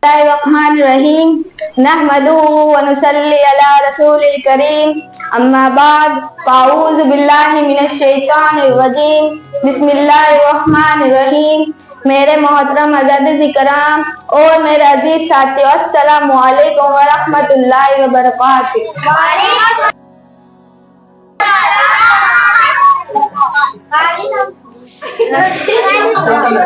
Bismillahirrahmanirrahim. Nahmaduhu wa nusalli ala rasulil kareem. Amma ba'd. A'udhu billahi minash shaitanir rajim. बिस्मिल्लाहिर्रहमानिर्रहीम। मेरे मोहतरम अज़ीज़ इकराम और मेरे अजीज साथियों, अस्सलामु अलैकुम व रहमतुल्लाहि व बरकातुहू।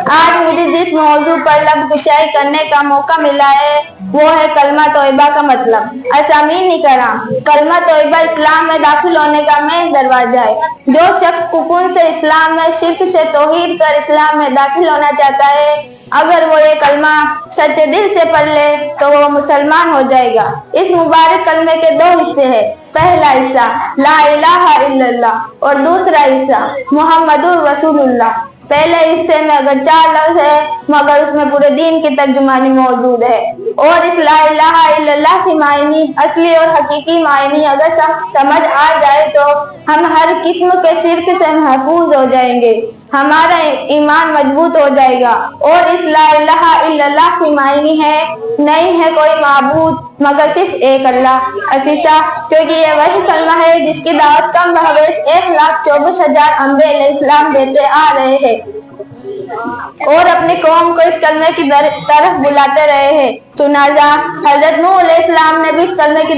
आज मुझे जिस मौजू पर लब कुशाई करने का मौका मिला है वो है कलमा तौबा का मतलब। असामीन इकराम, कलमा तौबा इस्लाम में दाखिल होने का मेन दरवाजा है। जो शख्स कुफर से इस्लाम में, शिर्क से तौहीद कर इस्लाम में दाखिल होना चाहता है, अगर वो ये कलमा सच्चे दिल से पढ़ ले तो वो मुसलमान हो जाएगा। इस मुबारक कलमे के दो हिस्से हैं। पहला हिस्सा ला इलाहा इल्लल्लाह और दूसरा हिस्सा मुहम्मदुर रसूलुल्लाह। पहले हिस्से में अगर 4 लफ्ज है मगर उसमें पूरे दीन की तर्जुमानी मौजूद है। और इस ला इलाहा इल्लल्लाह की मायनी, असली और हकीकी मायनी अगर समझ आ जाए तो हम हर किस्म के शिर्क से महफूज हो जाएंगे, हमारा ईमान मजबूत हो जाएगा। और इस ला इलाहा इल्लल्लाह की मायनी है नहीं है कोई माबूद मगर सिर्फ एक अल्लाह असीसा, क्योंकि ये वही कलमा है जिसकी दावत कम बहवेश 1,24,000 अंबिया अलैहिस्सलाम देते आ रहे हैं और अपनी कौम को इस कलमे की तरफ बुलाते रहे हैं। चुनाजा हजरत नूह अलैहिस्सलाम ने भी इस कलमे की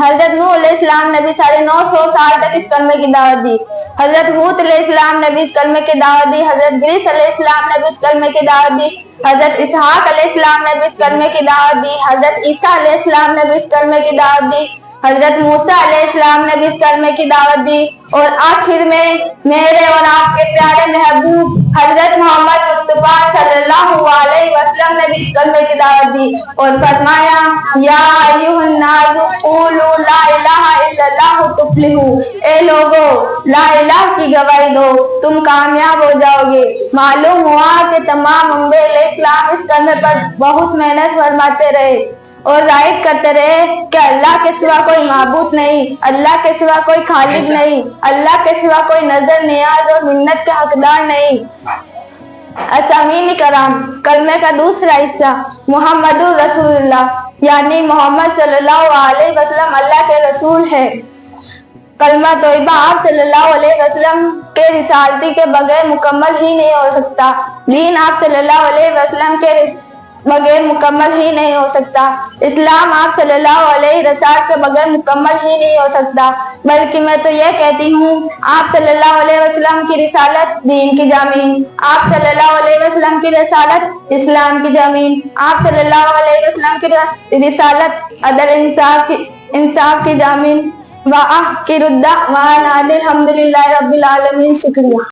हजरत नूह अलैहिस्सलाम ने भी 950 साल तक इस कलमे की दावत दी। हजरत हूद अलैहिस्सलाम ने भी इस कलमे की दावत दी। हजरत इदरीस अलैहिस्सलाम ने भी इस कलमे की दावत दी। हजरत इसहाक अलैहिस्सलाम ने भी इस कलमे की दावत दी। हजरत ईसा अलैहिस्सलाम ने भी इस कलमे की दावत दी। हजरत मूसा अलैहिस्सलाम ने भी इस कलमे की दावत दी। और आखिर में मेरे और आपके प्यारे महबूब हजरत मोहम्मद मुस्तफा सल्लल्लाहु अलैहि वसल्लम ने भी इस कलमे की दावत दी और फरमाया, या अय्युहन नासु क़ूलू ला इलाहा इल्लल्लाह तुफ्लिहू। ए लोगो, ला इलाहा की गवाही दो, तुम कामयाब हो जाओगे। मालूम हुआ कि तमाम अंबिया अलैहिस्सलाम इस कलमे पर बहुत मेहनत फरमाते रहे और राइट करते रहे कि अल्लाह के सिवा कोई माबूद नहीं, अल्लाह के सिवा कोई खालिक नहीं, अल्लाह के सिवा कोई नजर नियाज और मिन्नत का हकदार नहीं। असामीन कराम, कलमे का दूसरा हिस्सा मुहम्मदुर रसूलुल्लाह यानी मोहम्मद सल्लल्लाहु अलैहि वसल्लम अल्लाह के रसूल है। कलमा तौबा आप सल्लल्लाहु अलैहि वसल्लम के रिसालती के बगैर मुकम्मल ही नहीं हो सकता। दीन आप सल्लल्लाहु अलैहि वसल्लम के बगैर मुकम्मल ही नहीं हो सकता। इस्लाम आप सल्लल्लाहु अलैहि रसाल के बगैर मुकम्मल ही नहीं हो सकता। बल्कि मैं तो यह कहती हूँ, आप सल्लल्लाहु अलैहि वसल्लम की रिसालत दीन की जामीन, आप सल्लल्लाहु अलैहि वसल्लम की रिसालत इस्लाम की जामीन, आप सल्लल्लाहु अलैहि वसल्लम की रिसालत अदल इंसाफ की जामीन। व आखिरु दाअवाना अनिल हम्दुलिल्लाहि रब्बिल आलमीन। शुक्रिया।